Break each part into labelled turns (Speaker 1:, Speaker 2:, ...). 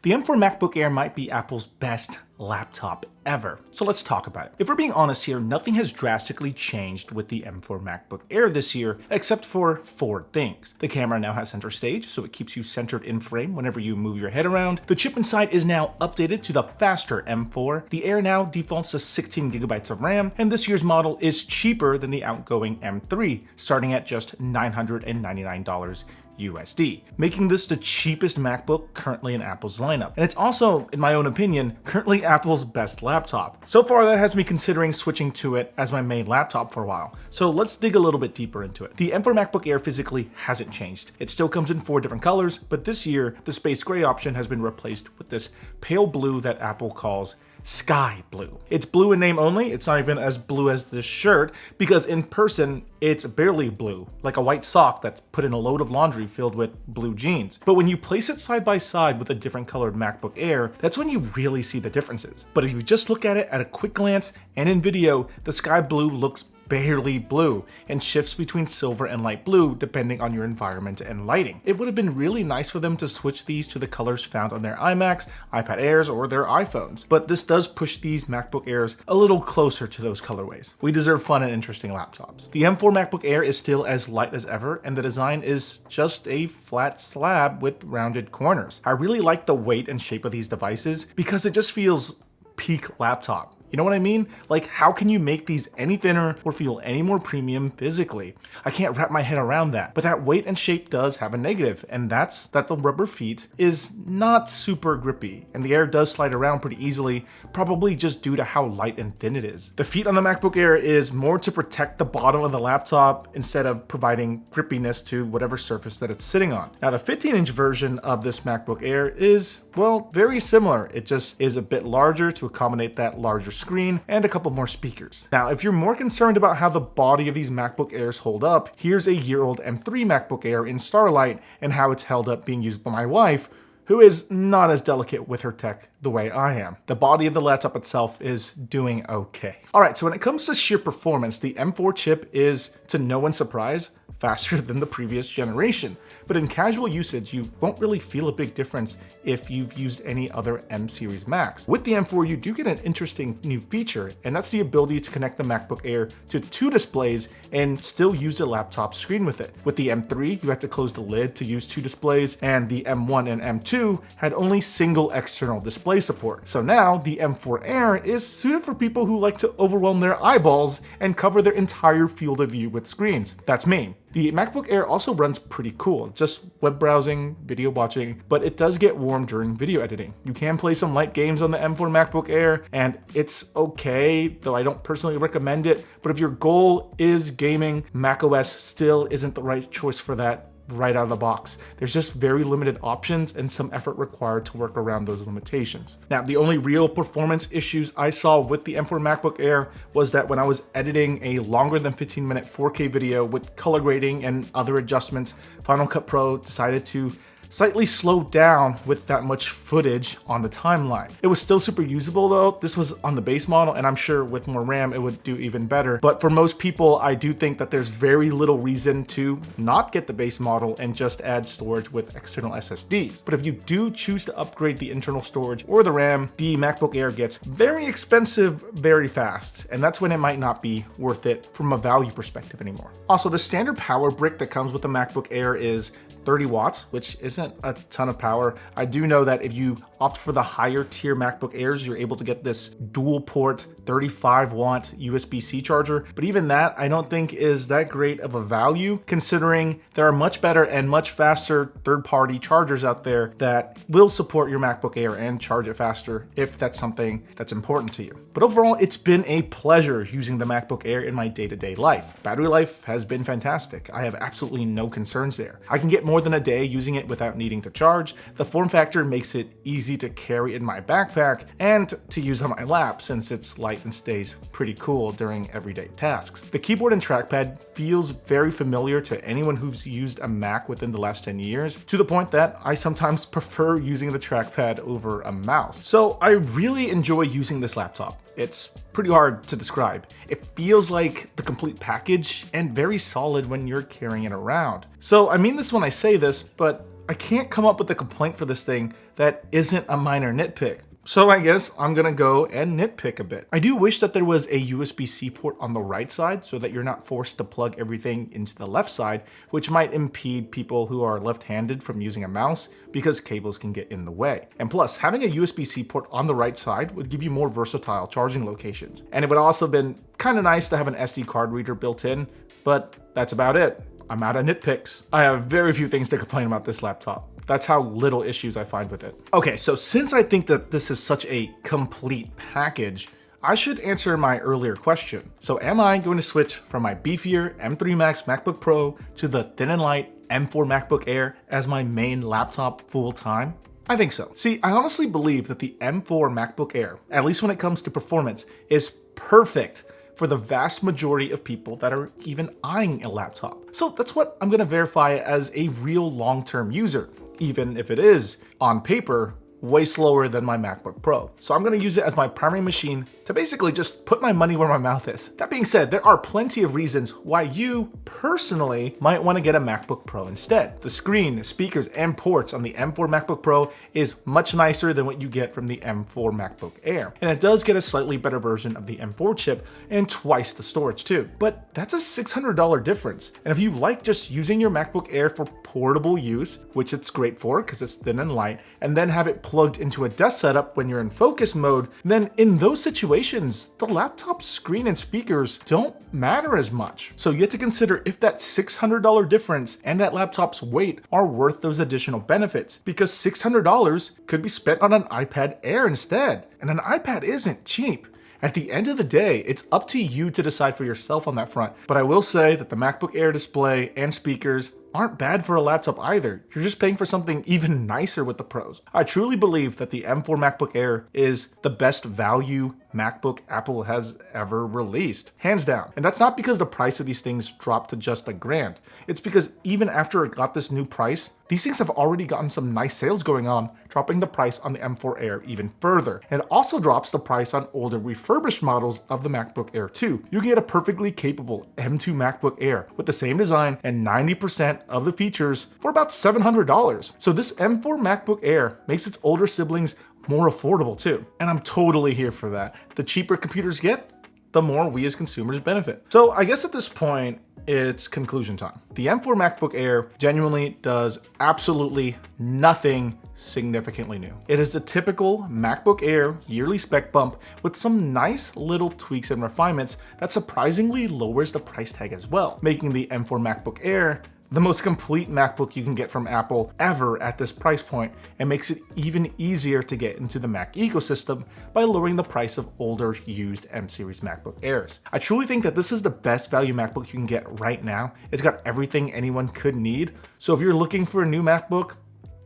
Speaker 1: The M4 MacBook Air might be Apple's best laptop ever. So let's talk about it. If we're being honest here, nothing has drastically changed with the M4 MacBook Air this year, except for 4 things. The camera now has center stage, so it keeps you centered in frame whenever you move your head around. The chip inside is now updated to the faster M4. The Air now defaults to 16 gigabytes of RAM, and this year's model is cheaper than the outgoing M3, starting at just $999 USD, making this the cheapest MacBook currently in Apple's lineup. And it's also, in my own opinion, currently Apple's best laptop. So far, that has me considering switching to it as my main laptop for a while. So let's dig a little bit deeper into it. The M4 MacBook Air physically hasn't changed. It still comes in 4 different colors, but this year, the space gray option has been replaced with this pale blue that Apple calls sky blue. It's blue in name only. It's not even as blue as this shirt, because in person, it's barely blue, like a white sock that's put in a load of laundry filled with blue jeans. But when you place it side by side with a different colored MacBook Air, that's when you really see the differences. But if you just look at it at a quick glance and in video, the sky blue looks barely blue and shifts between silver and light blue depending on your environment and lighting. It would have been really nice for them to switch these to the colors found on their iMacs, iPad Airs, or their iPhones, but this does push these MacBook Airs a little closer to those colorways. We deserve fun and interesting laptops. The M4 MacBook Air is still as light as ever, and the design is just a flat slab with rounded corners. I really like the weight and shape of these devices because it just feels peak laptop. You know what I mean? Like, how can you make these any thinner or feel any more premium physically? I can't wrap my head around that. But that weight and shape does have a negative, and that's that the rubber feet is not super grippy, and the Air does slide around pretty easily, probably just due to how light and thin it is. The feet on the MacBook Air is more to protect the bottom of the laptop instead of providing grippiness to whatever surface that it's sitting on. Now, the 15-inch version of this MacBook Air is, well, very similar. It just is a bit larger to accommodate that larger screen and a couple more speakers. Now, if you're more concerned about how the body of these MacBook Airs hold up, here's a year-old M3 MacBook Air in Starlight and how it's held up being used by my wife, who is not as delicate with her tech the way I am. The body of the laptop itself is doing okay. All right, so when it comes to sheer performance, the M4 chip is, to no one's surprise, faster than the previous generation. But in casual usage, you won't really feel a big difference if you've used any other M series Macs. With the M4, you do get an interesting new feature, and that's the ability to connect the MacBook Air to 2 displays and still use the laptop screen with it. With the M3, you had to close the lid to use 2 displays, and the M1 and M2 had only single external display support. So now the M4 Air is suited for people who like to overwhelm their eyeballs and cover their entire field of view with screens. That's me. The MacBook Air also runs pretty cool, just web browsing, video watching, but it does get warm during video editing. You can play some light games on the M4 MacBook Air, and it's okay, though I don't personally recommend it, but if your goal is gaming, macOS still isn't the right choice for that right out of the box. There's just very limited options and some effort required to work around those limitations. Now, the only real performance issues I saw with the M4 MacBook Air was that when I was editing a longer than 15-minute 4K video with color grading and other adjustments, Final Cut Pro decided to slightly slowed down with that much footage on the timeline. It was still super usable though. This was on the base model, and I'm sure with more RAM it would do even better. But for most people, I do think that there's very little reason to not get the base model and just add storage with external SSDs. But if you do choose to upgrade the internal storage or the RAM, the MacBook Air gets very expensive very fast, and that's when it might not be worth it from a value perspective anymore. Also, the standard power brick that comes with the MacBook Air is 30 watts, which isn't a ton of power. I do know that if you opt for the higher tier MacBook Airs, you're able to get this dual port 35 watt USB-C charger. But even that, I don't think is that great of a value, considering there are much better and much faster third-party chargers out there that will support your MacBook Air and charge it faster if that's something that's important to you. But overall, it's been a pleasure using the MacBook Air in my day-to-day life. Battery life has been fantastic. I have absolutely no concerns there. I can get more than a day using it without needing to charge. The form factor makes it easy to carry in my backpack and to use on my lap since it's light and stays pretty cool during everyday tasks. The keyboard and trackpad feels very familiar to anyone who's used a Mac within the last 10 years, to the point that I sometimes prefer using the trackpad over a mouse. So I really enjoy using this laptop. It's pretty hard to describe. It feels like the complete package and very solid when you're carrying it around. So I mean this when I say this, but I can't come up with a complaint for this thing that isn't a minor nitpick. So I guess I'm gonna go and nitpick a bit. I do wish that there was a USB-C port on the right side so that you're not forced to plug everything into the left side, which might impede people who are left-handed from using a mouse because cables can get in the way. And plus, having a USB-C port on the right side would give you more versatile charging locations. And it would also have been kind of nice to have an SD card reader built in, but that's about it. I'm out of nitpicks. I have very few things to complain about this laptop. That's how little issues I find with it. Okay, so since I think that this is such a complete package, I should answer my earlier question. So am I going to switch from my beefier M3 Max MacBook Pro to the thin and light M4 MacBook Air as my main laptop full time? I think so. See, I honestly believe that the M4 MacBook Air, at least when it comes to performance, is perfect for the vast majority of people that are even eyeing a laptop. So that's what I'm gonna verify as a real long-term user, even if it is, on paper, way slower than my MacBook Pro. So I'm gonna use it as my primary machine to basically just put my money where my mouth is. That being said, there are plenty of reasons why you personally might wanna get a MacBook Pro instead. The screen, speakers, and ports on the M4 MacBook Pro is much nicer than what you get from the M4 MacBook Air. And it does get a slightly better version of the M4 chip and twice the storage too. But that's a $600 difference. And if you like just using your MacBook Air for portable use, which it's great for because it's thin and light, and then have it plugged into a desk setup when you're in focus mode, then in those situations, the laptop's screen and speakers don't matter as much. So you have to consider if that $600 difference and that laptop's weight are worth those additional benefits, because $600 could be spent on an iPad Air instead. And an iPad isn't cheap. At the end of the day, it's up to you to decide for yourself on that front. But I will say that the MacBook Air display and speakers aren't bad for a laptop either. You're just paying for something even nicer with the pros. I truly believe that the M4 MacBook Air is the best value MacBook Apple has ever released, hands down. And that's not because the price of these things dropped to just $1,000. It's because even after it got this new price, these things have already gotten some nice sales going on, dropping the price on the M4 Air even further. And it also drops the price on older refurbished models of the MacBook Air too. You can get a perfectly capable M2 MacBook Air with the same design and 90% of the features for about $700. So this M4 MacBook Air makes its older siblings more affordable too. And I'm totally here for that. The cheaper computers get, the more we as consumers benefit. So I guess at this point, it's conclusion time. The M4 MacBook Air genuinely does absolutely nothing significantly new. It is the typical MacBook Air yearly spec bump with some nice little tweaks and refinements that surprisingly lowers the price tag as well, making the M4 MacBook Air the most complete MacBook you can get from Apple ever at this price point, and makes it even easier to get into the Mac ecosystem by lowering the price of older used M series MacBook Airs. I truly think that this is the best value MacBook you can get right now. It's got everything anyone could need. So if you're looking for a new MacBook,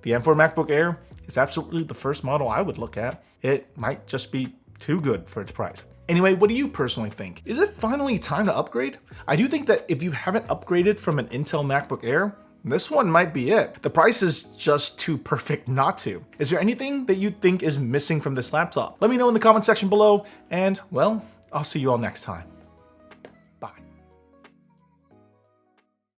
Speaker 1: the M4 MacBook Air is absolutely the first model I would look at. It might just be too good for its price. Anyway, what do you personally think? Is it finally time to upgrade? I do think that if you haven't upgraded from an Intel MacBook Air, this one might be it. The price is just too perfect not to. Is there anything that you think is missing from this laptop? Let me know in the comment section below, and well, I'll see you all next time.